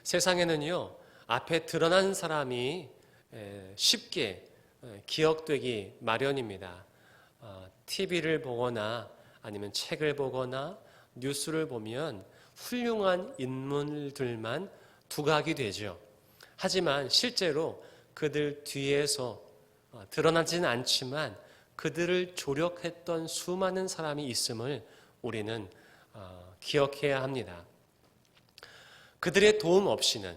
세상에는요, 앞에 드러난 사람이 쉽게 기억되기 마련입니다. TV를 보거나 아니면 책을 보거나 뉴스를 보면 훌륭한 인물들만 두각이 되죠. 하지만 실제로 그들 뒤에서 드러나지는 않지만 그들을 조력했던 수많은 사람이 있음을 우리는 기억해야 합니다. 그들의 도움 없이는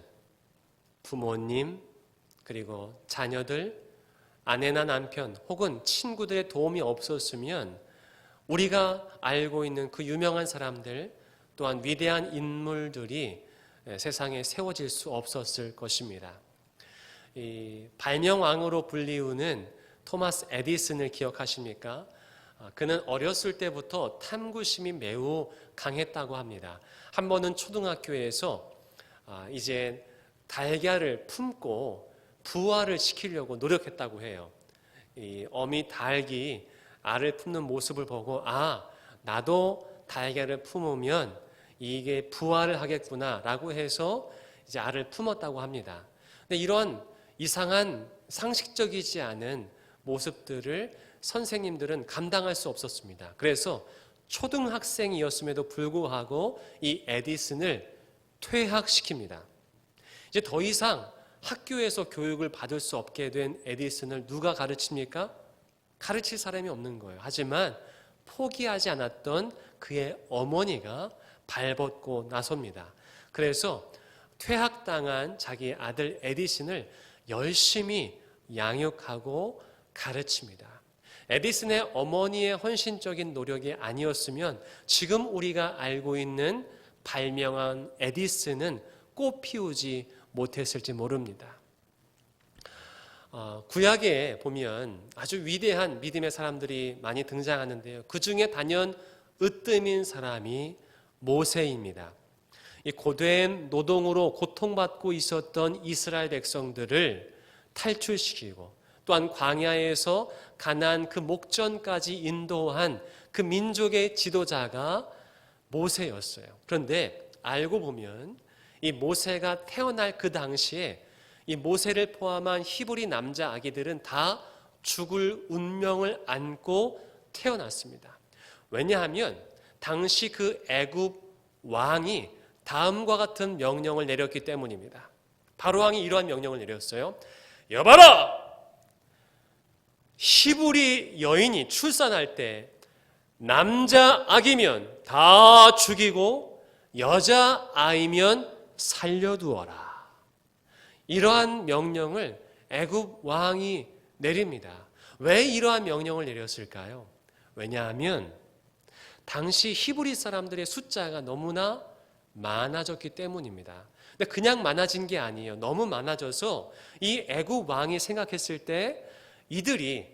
부모님, 그리고 자녀들, 아내나 남편 혹은 친구들의 도움이 없었으면 우리가 알고 있는 그 유명한 사람들 또한 위대한 인물들이 세상에 세워질 수 없었을 것입니다. 이 발명왕으로 불리우는 토마스 에디슨을 기억하십니까? 그는 어렸을 때부터 탐구심이 매우 강했다고 합니다. 한 번은 초등학교에서 이제 달걀을 품고 부화를 시키려고 노력했다고 해요. 이 어미 닭이 알을 품는 모습을 보고 나도 달걀을 품으면 이게 부화를 하겠구나라고 해서 이제 알을 품었다고 합니다. 근데 이런 이상한 상식적이지 않은 모습들을 선생님들은 감당할 수 없었습니다. 그래서 초등학생이었음에도 불구하고 이 에디슨을 퇴학시킵니다. 이제 더 이상 학교에서 교육을 받을 수 없게 된 에디슨을 누가 가르칩니까? 가르칠 사람이 없는 거예요. 하지만 포기하지 않았던 그의 어머니가 발벗고 나섭니다. 그래서 퇴학당한 자기 아들 에디슨을 열심히 양육하고 가르칩니다. 에디슨의 어머니의 헌신적인 노력이 아니었으면 지금 우리가 알고 있는 발명한 에디슨은 꽃 피우지 못했을지 모릅니다. 구약에 보면 아주 위대한 믿음의 사람들이 많이 등장하는데요. 그 중에 단연 으뜸인 사람이 모세입니다. 이 고된 노동으로 고통받고 있었던 이스라엘 백성들을 탈출시키고 또한 광야에서 가나안 그 목전까지 인도한 그 민족의 지도자가 모세였어요. 그런데 알고 보면 이 모세가 태어날 그 당시에 이 모세를 포함한 히브리 남자 아기들은 다 죽을 운명을 안고 태어났습니다. 왜냐하면 당시 그 애굽 왕이 다음과 같은 명령을 내렸기 때문입니다. 바로 왕이 이러한 명령을 내렸어요. 여봐라! 히브리 여인이 출산할 때 남자 아기면 다 죽이고 여자 아이면 살려두어라. 이러한 명령을 애굽 왕이 내립니다. 왜 이러한 명령을 내렸을까요? 왜냐하면 당시 히브리 사람들의 숫자가 너무나 많아졌기 때문입니다. 근데 그냥 많아진 게 아니에요. 너무 많아져서 이 애굽 왕이 생각했을 때 이들이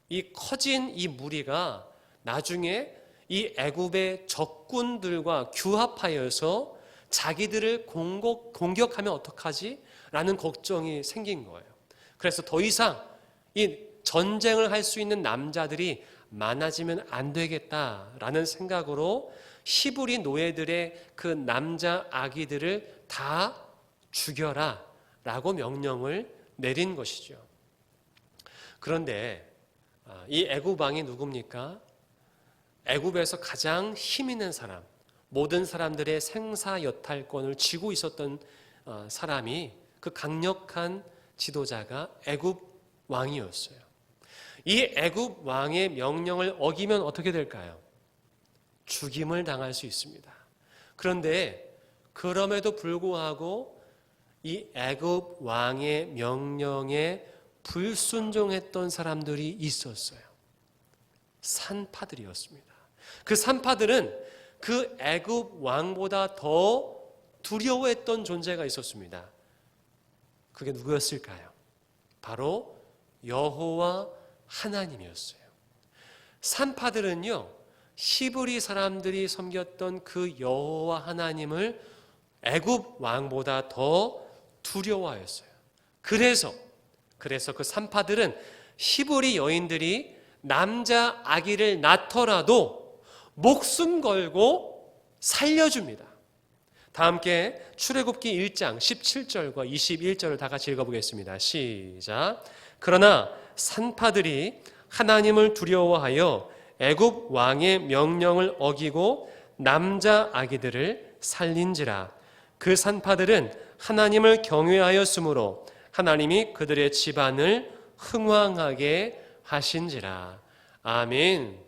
이 커진 이 무리가 나중에 이 애굽의 적군들과 규합하여서 자기들을 공격하면 어떡하지? 라는 걱정이 생긴 거예요. 그래서 더 이상 이 전쟁을 할 수 있는 남자들이 많아지면 안 되겠다라는 생각으로 히브리 노예들의 그 남자 아기들을 다 죽여라 라고 명령을 내린 것이죠. 그런데 이 애굽 왕이 누굽니까? 애굽에서 가장 힘 있는 사람, 모든 사람들의 생사여탈권을 쥐고 있었던 사람이 그 강력한 지도자가 애굽 왕이었어요. 이 애굽 왕의 명령을 어기면 어떻게 될까요? 죽임을 당할 수 있습니다. 그런데 그럼에도 불구하고 이 애굽 왕의 명령에 불순종했던 사람들이 있었어요. 산파들이었습니다. 그 산파들은 그 애굽 왕보다 더 두려워했던 존재가 있었습니다. 그게 누구였을까요? 바로 여호와 하나님이었어요. 산파들은요, 히브리 사람들이 섬겼던 그 여호와 하나님을 애굽 왕보다 더 두려워하였어요. 그래서 그 산파들은 히브리 여인들이 남자 아기를 낳더라도 목숨 걸고 살려줍니다. 다 함께 출애굽기 1장 17절과 21절을 다 같이 읽어보겠습니다. 시작. 그러나 산파들이 하나님을 두려워하여 애굽 왕의 명령을 어기고 남자 아기들을 살린지라. 그 산파들은 하나님을 경외하였으므로 하나님이 그들의 집안을 흥왕하게 하신지라. 아멘.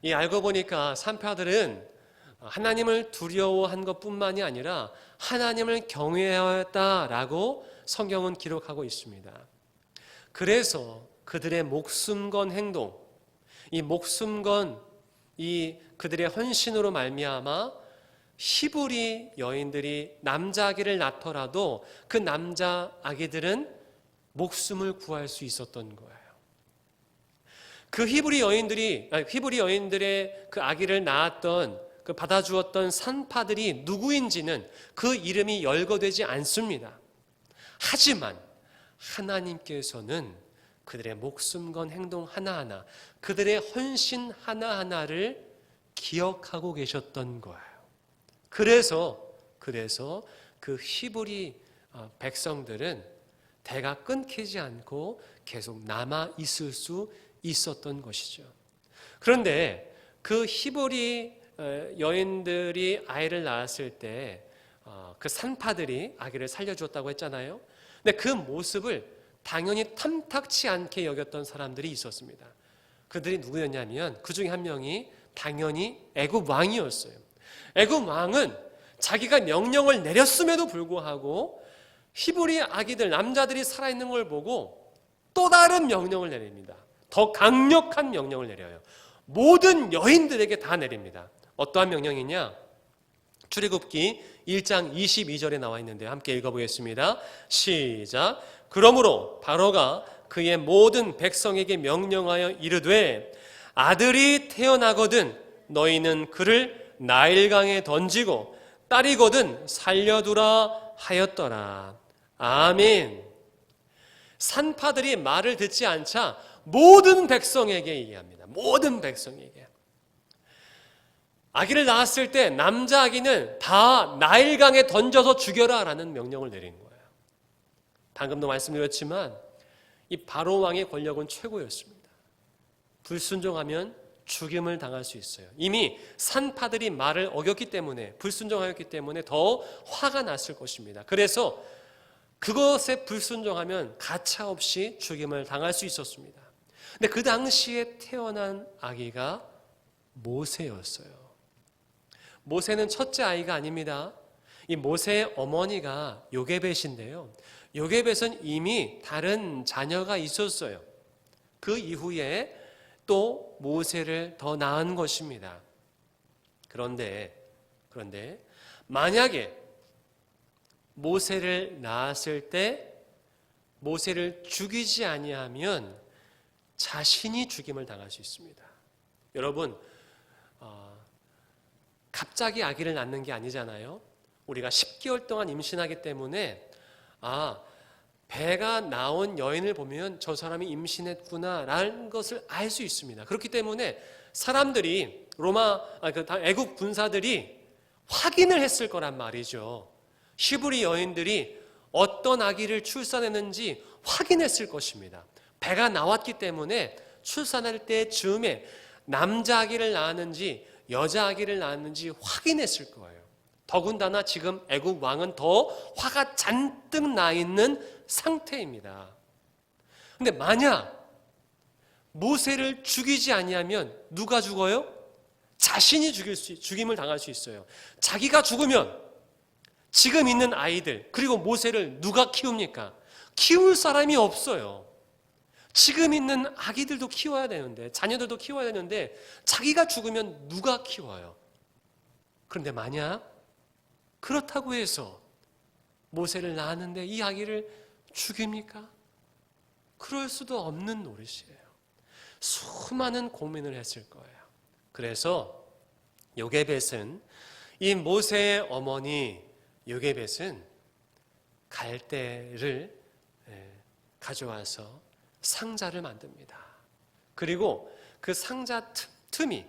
이 알고 보니까 산파들은 하나님을 두려워한 것뿐만이 아니라 하나님을 경외하였다라고 성경은 기록하고 있습니다. 그래서 그들의 목숨 건 행동, 이 목숨 건 이 그들의 헌신으로 말미암아 히브리 여인들이 남자 아기를 낳더라도 그 남자 아기들은 목숨을 구할 수 있었던 거예요. 그 히브리 여인들의 그 아기를 낳았던 그 받아주었던 산파들이 누구인지는 그 이름이 열거되지 않습니다. 하지만 하나님께서는 그들의 목숨 건 행동 하나하나, 그들의 헌신 하나하나를 기억하고 계셨던 거예요. 그래서 그 히브리 백성들은 대가 끊기지 않고 계속 남아 있을 수 있었던 것이죠. 그런데 그 히브리 여인들이 아이를 낳았을 때 그 산파들이 아기를 살려주었다고 했잖아요. 근데 그 모습을 당연히 탐탁치 않게 여겼던 사람들이 있었습니다. 그들이 누구였냐면 그 중에 한 명이 당연히 애굽 왕이었어요. 애굽 왕은 자기가 명령을 내렸음에도 불구하고 히브리 아기들, 남자들이 살아있는 걸 보고 또 다른 명령을 내립니다. 더 강력한 명령을 내려요. 모든 여인들에게 다 내립니다. 어떠한 명령이냐? 출애굽기 1장 22절에 나와 있는데 함께 읽어보겠습니다. 시작. 그러므로 바로가 그의 모든 백성에게 명령하여 이르되 아들이 태어나거든 너희는 그를 나일강에 던지고 딸이거든 살려두라 하였더라. 아멘. 산파들이 말을 듣지 않자 모든 백성에게 얘기합니다. 모든 백성에게. 아기를 낳았을 때 남자 아기는 다 나일강에 던져서 죽여라 라는 명령을 내린 거예요. 방금도 말씀드렸지만 이 바로 왕의 권력은 최고였습니다. 불순종하면 죽임을 당할 수 있어요. 이미 산파들이 말을 어겼기 때문에, 불순종하였기 때문에 더 화가 났을 것입니다. 그래서 그것에 불순종하면 가차없이 죽임을 당할 수 있었습니다. 근데 그 당시에 태어난 아기가 모세였어요. 모세는 첫째 아이가 아닙니다. 이 모세의 어머니가 요게벳인데요. 요게벳은 이미 다른 자녀가 있었어요. 그 이후에 또 모세를 더 낳은 것입니다. 그런데 만약에 모세를 낳았을 때 모세를 죽이지 아니하면 자신이 죽임을 당할 수 있습니다. 여러분, 갑자기 아기를 낳는 게 아니잖아요. 우리가 10개월 동안 임신하기 때문에 배가 나온 여인을 보면 저 사람이 임신했구나라는 것을 알 수 있습니다. 그렇기 때문에 사람들이 애국 군사들이 확인을 했을 거란 말이죠. 히브리 여인들이 어떤 아기를 출산했는지 확인했을 것입니다. 배가 나왔기 때문에 출산할 때쯤에 남자 아기를 낳았는지 여자 아기를 낳았는지 확인했을 거예요. 더군다나 지금 애굽 왕은 더 화가 잔뜩 나 있는 상태입니다. 근데 만약 모세를 죽이지 아니하면 누가 죽어요? 자신이 죽임을 당할 수 있어요. 자기가 죽으면 지금 있는 아이들 그리고 모세를 누가 키웁니까? 키울 사람이 없어요. 지금 있는 아기들도 키워야 되는데, 자녀들도 키워야 되는데 자기가 죽으면 누가 키워요? 그런데 만약 그렇다고 해서 모세를 낳았는데 이 아기를 죽입니까? 그럴 수도 없는 노릇이에요. 수많은 고민을 했을 거예요. 그래서 요게벳은, 이 모세의 어머니 요게벳은 갈대를 가져와서 상자를 만듭니다. 그리고 그 상자 틈이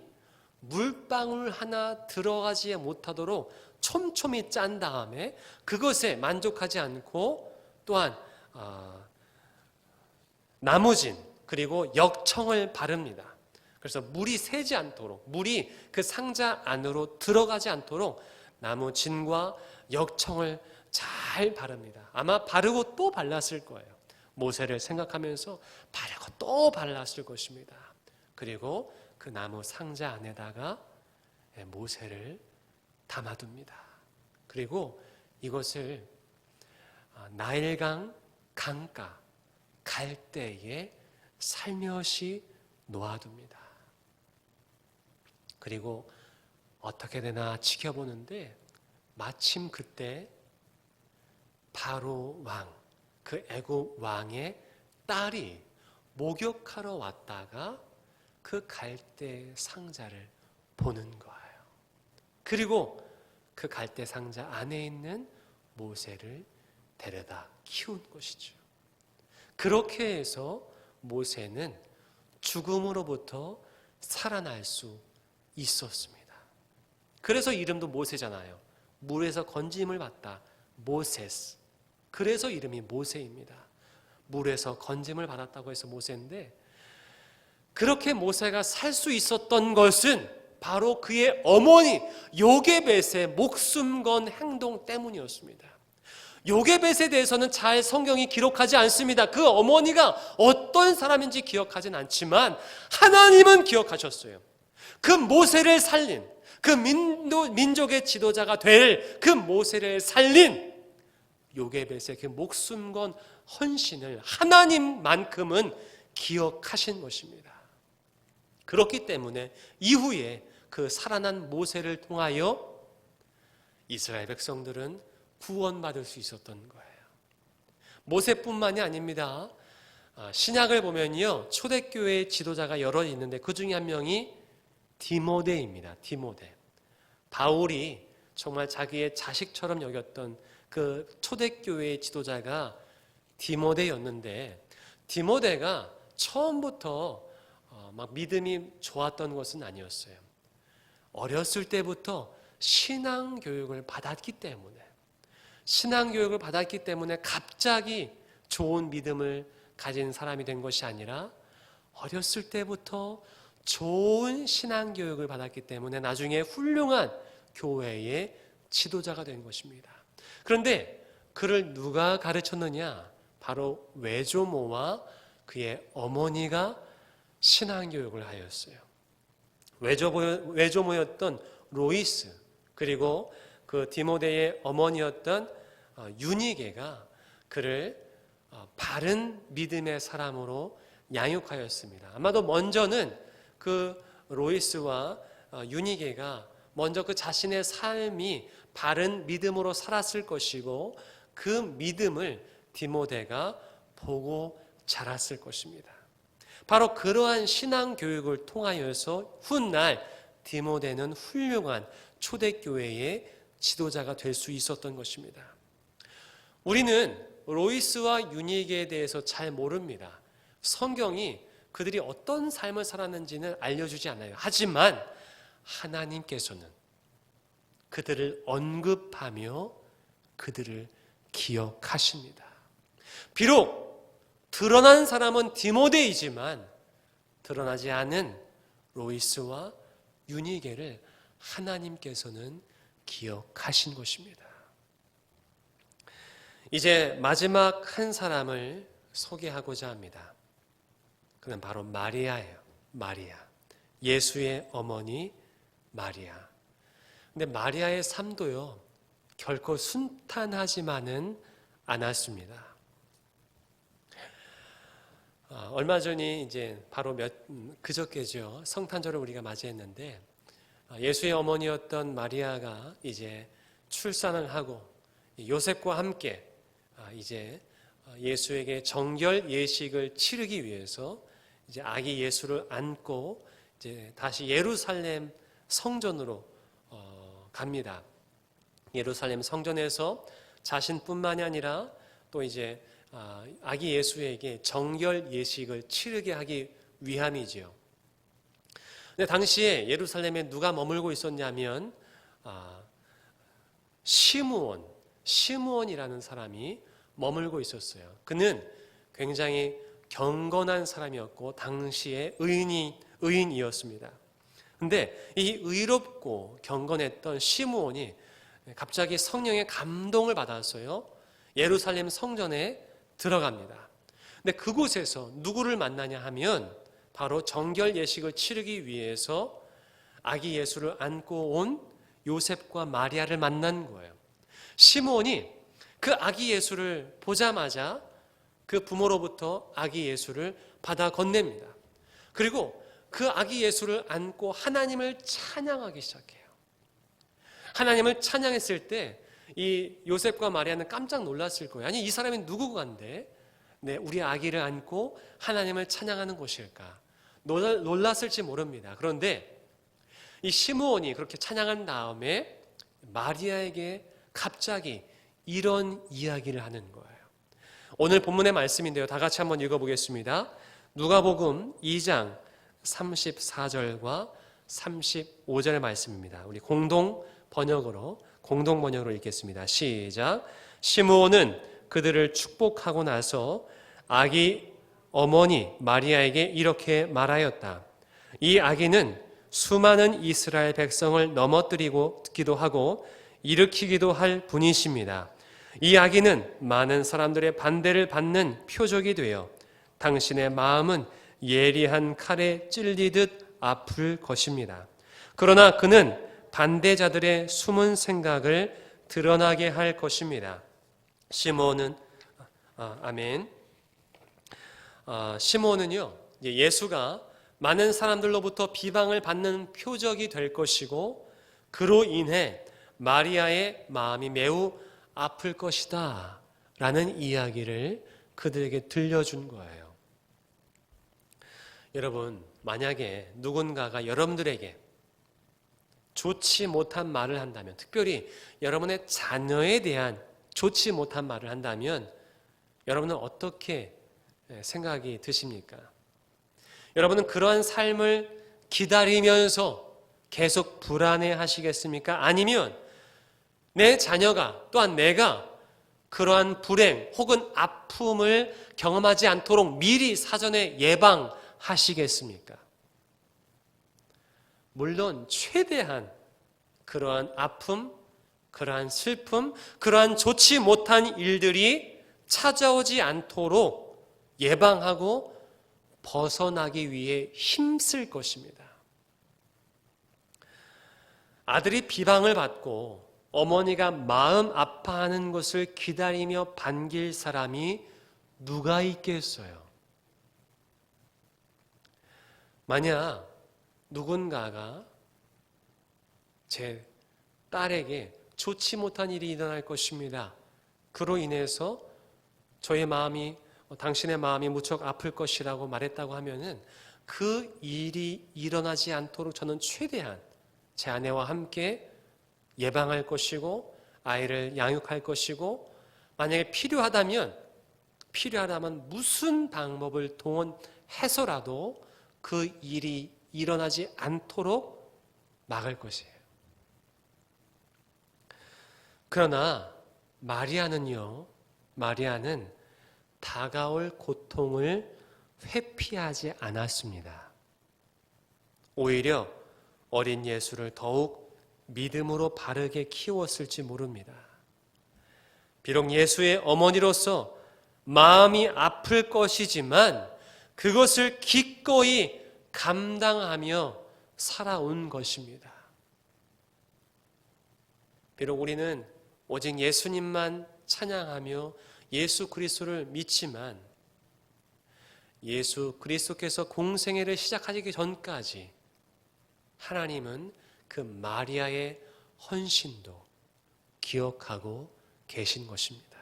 물방울 하나 들어가지 못하도록 촘촘히 짠 다음에 그것에 만족하지 않고 또한 나무진 그리고 역청을 바릅니다. 그래서 물이 새지 않도록, 물이 그 상자 안으로 들어가지 않도록 나무진과 역청을 잘 바릅니다. 아마 바르고 또 발랐을 거예요. 모세를 생각하면서 바르고 또 발랐을 것입니다. 그리고 그 나무 상자 안에다가 모세를 담아둡니다. 그리고 이것을 나일강 강가 갈대에 살며시 놓아둡니다. 그리고 어떻게 되나 지켜보는데 마침 그때 바로 왕, 그 애굽 왕의 딸이 목욕하러 왔다가 그 갈대 상자를 보는 거예요. 그리고 그 갈대 상자 안에 있는 모세를 데려다 키운 것이죠. 그렇게 해서 모세는 죽음으로부터 살아날 수 있었습니다. 그래서 이름도 모세잖아요. 물에서 건짐을 받다. 모세스. 그래서 이름이 모세입니다. 물에서 건짐을 받았다고 해서 모세인데, 그렇게 모세가 살 수 있었던 것은 바로 그의 어머니 요게벳의 목숨 건 행동 때문이었습니다. 요게벳에 대해서는 잘 성경이 기록하지 않습니다. 그 어머니가 어떤 사람인지 기억하진 않지만 하나님은 기억하셨어요. 그 모세를 살린, 그 민족의 지도자가 될 그 모세를 살린 요게벳의 그 목숨 건 헌신을 하나님만큼은 기억하신 것입니다. 그렇기 때문에 이후에 그 살아난 모세를 통하여 이스라엘 백성들은 구원받을 수 있었던 거예요. 모세뿐만이 아닙니다. 신약을 보면요, 초대교회의 지도자가 여러 있는데 그 중에 한 명이 디모데입니다. 디모데. 바울이 정말 자기의 자식처럼 여겼던 그 초대교회의 지도자가 디모데였는데, 디모데가 처음부터 막 믿음이 좋았던 것은 아니었어요. 어렸을 때부터 신앙교육을 받았기 때문에 갑자기 좋은 믿음을 가진 사람이 된 것이 아니라 어렸을 때부터 좋은 신앙교육을 받았기 때문에 나중에 훌륭한 교회의 지도자가 된 것입니다. 그런데 그를 누가 가르쳤느냐? 바로 외조모와 그의 어머니가 신앙교육을 하였어요. 외조모였던 로이스, 그리고 그 디모데의 어머니였던 유니게가 그를 바른 믿음의 사람으로 양육하였습니다. 아마도 먼저는 그 로이스와 유니게가 먼저 그 자신의 삶이 바른 믿음으로 살았을 것이고 그 믿음을 디모데가 보고 자랐을 것입니다. 바로 그러한 신앙 교육을 통하여서 훗날 디모데는 훌륭한 초대교회의 지도자가 될 수 있었던 것입니다. 우리는 로이스와 유니게에 대해서 잘 모릅니다. 성경이 그들이 어떤 삶을 살았는지는 알려주지 않아요. 하지만 하나님께서는 그들을 언급하며 그들을 기억하십니다. 비록 드러난 사람은 디모데이지만 드러나지 않은 로이스와 유니게를 하나님께서는 기억하신 것입니다. 이제 마지막 한 사람을 소개하고자 합니다. 그는 바로 마리아예요. 마리아. 예수의 어머니 마리아. 근데 마리아의 삶도요, 결코 순탄하지만은 않았습니다. 얼마 전이 이제 바로 그저께죠. 성탄절을 우리가 맞이했는데 예수의 어머니였던 마리아가 이제 출산을 하고 요셉과 함께 이제 예수에게 정결 예식을 치르기 위해서 이제 아기 예수를 안고 이제 다시 예루살렘 성전으로 갑니다. 예루살렘 성전에서 자신뿐만이 아니라 또 이제 아기 예수에게 정결 예식을 치르게 하기 위함이지요. 근데 당시에 예루살렘에 누가 머물고 있었냐면 시므온이라는 사람이 머물고 있었어요. 그는 굉장히 경건한 사람이었고 당시의 의인이었습니다. 근데 이 의롭고 경건했던 시므온이 갑자기 성령의 감동을 받았어요. 예루살렘 성전에 들어갑니다. 근데 그곳에서 누구를 만나냐 하면 바로 정결 예식을 치르기 위해서 아기 예수를 안고 온 요셉과 마리아를 만난 거예요. 시므온이 그 아기 예수를 보자마자 그 부모로부터 아기 예수를 받아 건넵니다. 그리고 그 아기 예수를 안고 하나님을 찬양하기 시작해요. 하나님을 찬양했을 때 이 요셉과 마리아는 깜짝 놀랐을 거예요. 아니, 이 사람이 누구간데 우리 아기를 안고 하나님을 찬양하는 곳일까? 놀랐을지 모릅니다. 그런데 이 시므온이 그렇게 찬양한 다음에 마리아에게 갑자기 이런 이야기를 하는 거예요. 오늘 본문의 말씀인데요. 다 같이 한번 읽어보겠습니다. 누가복음 2장 34절과 35절의 말씀입니다. 우리 공동 번역으로 읽겠습니다. 시작. 시므온은 그들을 축복하고 나서 아기 어머니 마리아에게 이렇게 말하였다. 이 아기는 수많은 이스라엘 백성을 넘어뜨리기도 하고 일으키기도 할 분이십니다. 이 아기는 많은 사람들의 반대를 받는 표적이 되어 당신의 마음은 예리한 칼에 찔리듯 아플 것입니다. 그러나 그는 반대자들의 숨은 생각을 드러나게 할 것입니다. 시므온은요, 예수가 많은 사람들로부터 비방을 받는 표적이 될 것이고 그로 인해 마리아의 마음이 매우 아플 것이다 라는 이야기를 그들에게 들려준 거예요. 여러분, 만약에 누군가가 여러분들에게 좋지 못한 말을 한다면, 특별히 여러분의 자녀에 대한 좋지 못한 말을 한다면 여러분은 어떻게 생각이 드십니까? 여러분은 그러한 삶을 기다리면서 계속 불안해 하시겠습니까? 아니면 내 자녀가 또한 내가 그러한 불행 혹은 아픔을 경험하지 않도록 미리 사전에 예방하시겠습니까? 물론 최대한 그러한 아픔, 그러한 슬픔, 그러한 좋지 못한 일들이 찾아오지 않도록 예방하고 벗어나기 위해 힘쓸 것입니다. 아들이 비방을 받고 어머니가 마음 아파하는 것을 기다리며 반길 사람이 누가 있겠어요? 만약 누군가가 제 딸에게 좋지 못한 일이 일어날 것입니다. 그로 인해서 저의 마음이 당신의 마음이 무척 아플 것이라고 말했다고 하면은 그 일이 일어나지 않도록 저는 최대한 제 아내와 함께 예방할 것이고 아이를 양육할 것이고 만약에 필요하다면 무슨 방법을 동원해서라도 그 일이 일어나지 않도록 막을 것이에요. 그러나 마리아는 다가올 고통을 회피하지 않았습니다. 오히려 어린 예수를 더욱 믿음으로 바르게 키웠을지 모릅니다. 비록 예수의 어머니로서 마음이 아플 것이지만 그것을 기꺼이 감당하며 살아온 것입니다. 비록 우리는 오직 예수님만 찬양하며 예수 그리스도를 믿지만 예수 그리스도께서 공생애를 시작하기 전까지 하나님은 그 마리아의 헌신도 기억하고 계신 것입니다.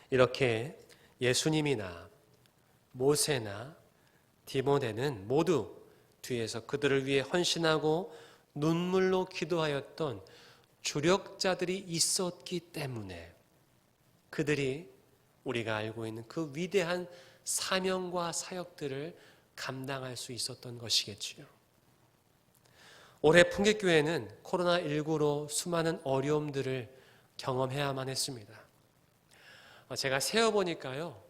이렇게 예수님이나 모세나 디모데는 모두 뒤에서 그들을 위해 헌신하고 눈물로 기도하였던 주력자들이 있었기 때문에 그들이 우리가 알고 있는 그 위대한 사명과 사역들을 감당할 수 있었던 것이겠지요. 올해 풍계교회는 코로나19로 수많은 어려움들을 경험해야만 했습니다. 제가 세어보니까요,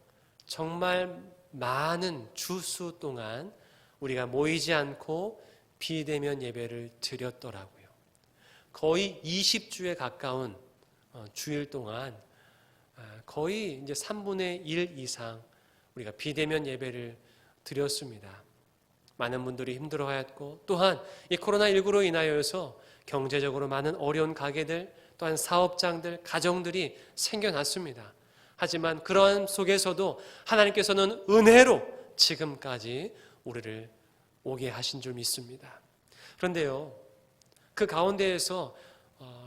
정말 많은 주수 동안 우리가 모이지 않고 비대면 예배를 드렸더라고요. 거의 20주에 가까운 주일 동안 거의 이제 3분의 1 이상 우리가 비대면 예배를 드렸습니다. 많은 분들이 힘들어하였고, 또한 이 코로나19로 인하여서 경제적으로 많은 어려운 가게들, 또한 사업장들, 가정들이 생겨났습니다. 하지만 그러한 속에서도 하나님께서는 은혜로 지금까지 우리를 오게 하신 줄 믿습니다. 그런데요, 그 가운데에서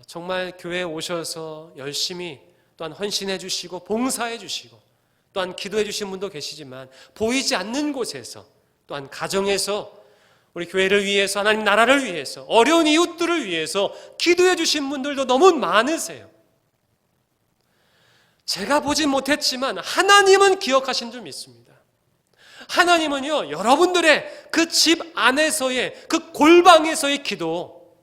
정말 교회에 오셔서 열심히 또한 헌신해 주시고 봉사해 주시고 또한 기도해 주신 분도 계시지만, 보이지 않는 곳에서 또한 가정에서 우리 교회를 위해서, 하나님 나라를 위해서, 어려운 이웃들을 위해서 기도해 주신 분들도 너무 많으세요. 제가 보진 못했지만 하나님은 기억하신 줄 믿습니다. 하나님은요, 여러분들의 그 집 안에서의 그 골방에서의 기도,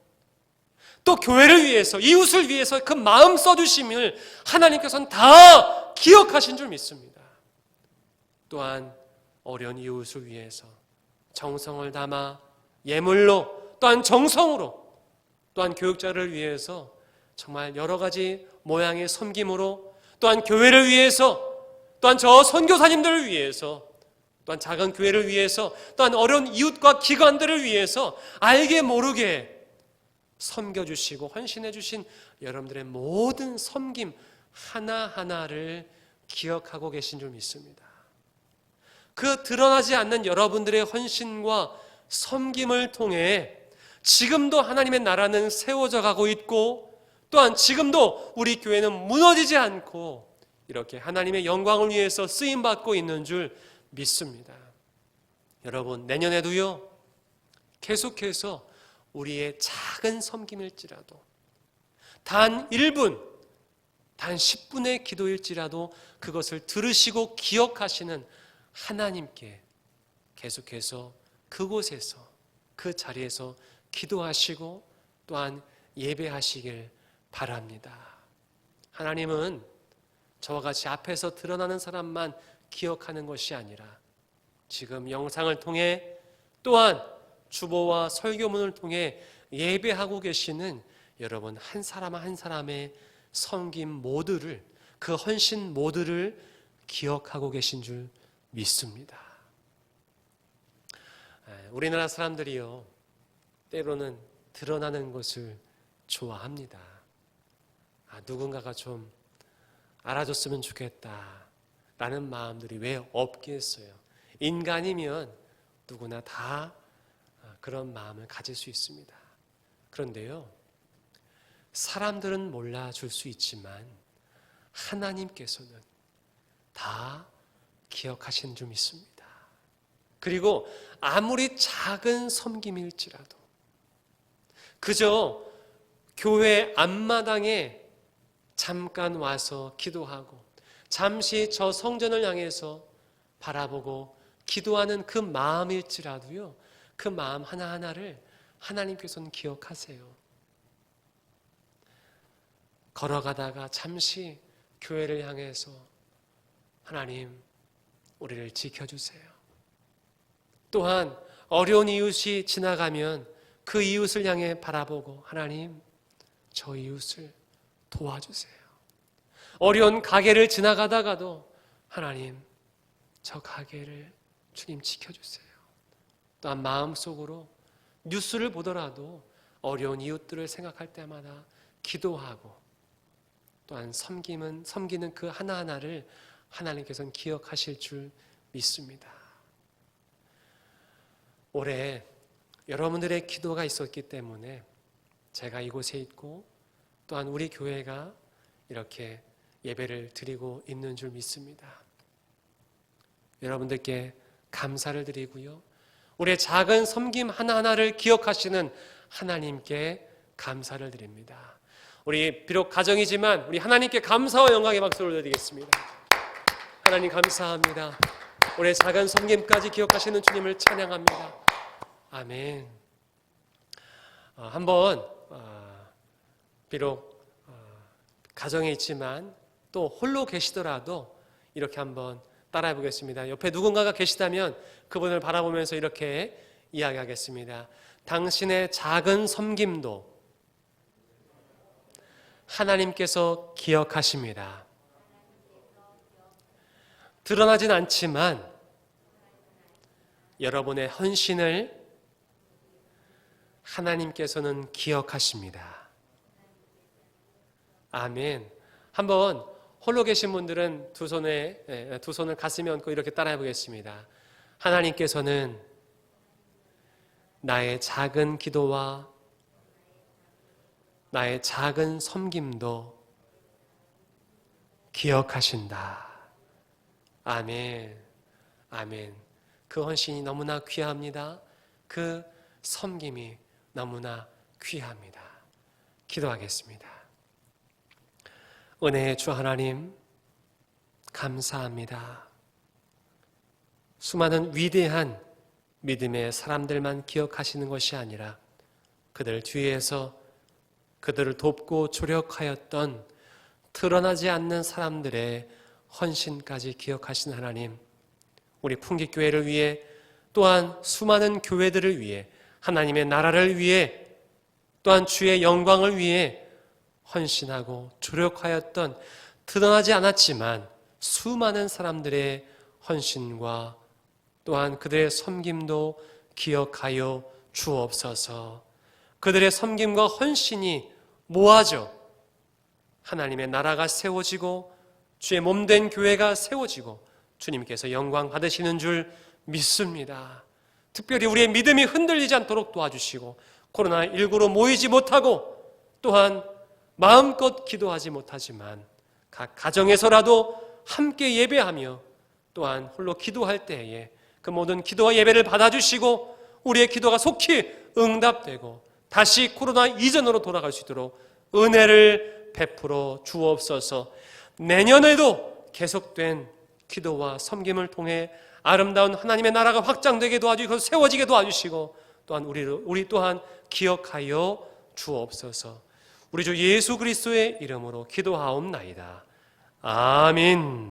또 교회를 위해서, 이웃을 위해서 그 마음 써주심을 하나님께서는 다 기억하신 줄 믿습니다. 또한 어려운 이웃을 위해서 정성을 담아 예물로, 또한 정성으로, 또한 교육자를 위해서 정말 여러 가지 모양의 섬김으로, 또한 교회를 위해서, 또한 저 선교사님들을 위해서, 또한 작은 교회를 위해서, 또한 어려운 이웃과 기관들을 위해서 알게 모르게 섬겨주시고 헌신해주신 여러분들의 모든 섬김 하나하나를 기억하고 계신 줄 믿습니다. 그 드러나지 않는 여러분들의 헌신과 섬김을 통해 지금도 하나님의 나라는 세워져 가고 있고, 또한 지금도 우리 교회는 무너지지 않고 이렇게 하나님의 영광을 위해서 쓰임받고 있는 줄 믿습니다. 여러분, 내년에도요, 계속해서 우리의 작은 섬김일지라도, 단 1분, 단 10분의 기도일지라도 그것을 들으시고 기억하시는 하나님께 계속해서 그곳에서, 그 자리에서 기도하시고 또한 예배하시길 바랍니다. 하나님은 저와 같이 앞에서 드러나는 사람만 기억하는 것이 아니라 지금 영상을 통해, 또한 주보와 설교문을 통해 예배하고 계시는 여러분 한 사람 한 사람의 섬김 모두를, 그 헌신 모두를 기억하고 계신 줄 믿습니다. 우리나라 사람들이요, 때로는 드러나는 것을 좋아합니다. 누군가가 좀 알아줬으면 좋겠다 라는 마음들이 왜 없겠어요? 인간이면 누구나 다 그런 마음을 가질 수 있습니다. 그런데요, 사람들은 몰라줄 수 있지만 하나님께서는 다 기억하시는 줄 믿습니다. 그리고 아무리 작은 섬김일지라도 그저 교회 앞마당에 잠깐 와서 기도하고 잠시 저 성전을 향해서 바라보고 기도하는 그 마음일지라도요, 그 마음 하나하나를 하나님께서는 기억하세요. 걸어가다가 잠시 교회를 향해서 하나님, 우리를 지켜주세요. 또한 어려운 이웃이 지나가면 그 이웃을 향해 바라보고 하나님, 저 이웃을 도와주세요. 어려운 가게를 지나가다가도 하나님, 저 가게를 주님 지켜주세요. 또한 마음속으로 뉴스를 보더라도 어려운 이웃들을 생각할 때마다 기도하고, 또한 섬기는 그 하나하나를 하나님께서는 기억하실 줄 믿습니다. 올해 여러분들의 기도가 있었기 때문에 제가 이곳에 있고 또한 우리 교회가 이렇게 예배를 드리고 있는 줄 믿습니다. 여러분들께 감사를 드리고요, 우리의 작은 섬김 하나하나를 기억하시는 하나님께 감사를 드립니다. 우리 비록 가정이지만 우리 하나님께 감사와 영광의 박수를 드리겠습니다. 하나님 감사합니다. 우리의 작은 섬김까지 기억하시는 주님을 찬양합니다. 아멘. 한번 비록 가정에 있지만 또 홀로 계시더라도 이렇게 한번 따라해 보겠습니다. 옆에 누군가가 계시다면 그분을 바라보면서 이렇게 이야기하겠습니다. 당신의 작은 섬김도 하나님께서 기억하십니다. 드러나진 않지만 여러분의 헌신을 하나님께서는 기억하십니다. 아멘. 한번 홀로 계신 분들은 두 손을 가슴에 얹고 이렇게 따라해 보겠습니다. 하나님께서는 나의 작은 기도와 나의 작은 섬김도 기억하신다. 아멘. 아멘. 그 헌신이 너무나 귀합니다. 그 섬김이 너무나 귀합니다. 기도하겠습니다. 은혜의 주 하나님, 감사합니다. 수많은 위대한 믿음의 사람들만 기억하시는 것이 아니라 그들 뒤에서 그들을 돕고 조력하였던 드러나지 않는 사람들의 헌신까지 기억하신 하나님, 우리 풍기교회를 위해 또한 수많은 교회들을 위해 하나님의 나라를 위해 또한 주의 영광을 위해 헌신하고 조력하였던 드러나지 않았지만 수많은 사람들의 헌신과 또한 그들의 섬김도 기억하여 주옵소서. 그들의 섬김과 헌신이 모아져 하나님의 나라가 세워지고 주의 몸된 교회가 세워지고 주님께서 영광 받으시는 줄 믿습니다. 특별히 우리의 믿음이 흔들리지 않도록 도와주시고 코로나19로 모이지 못하고 또한 마음껏 기도하지 못하지만 각 가정에서라도 함께 예배하며 또한 홀로 기도할 때에 그 모든 기도와 예배를 받아주시고 우리의 기도가 속히 응답되고 다시 코로나 이전으로 돌아갈 수 있도록 은혜를 베풀어 주옵소서. 내년에도 계속된 기도와 섬김을 통해 아름다운 하나님의 나라가 확장되게 도와주시고 세워지게 도와주시고 또한 우리 또한 기억하여 주옵소서. 우리 주 예수 그리스도의 이름으로 기도하옵나이다. 아멘.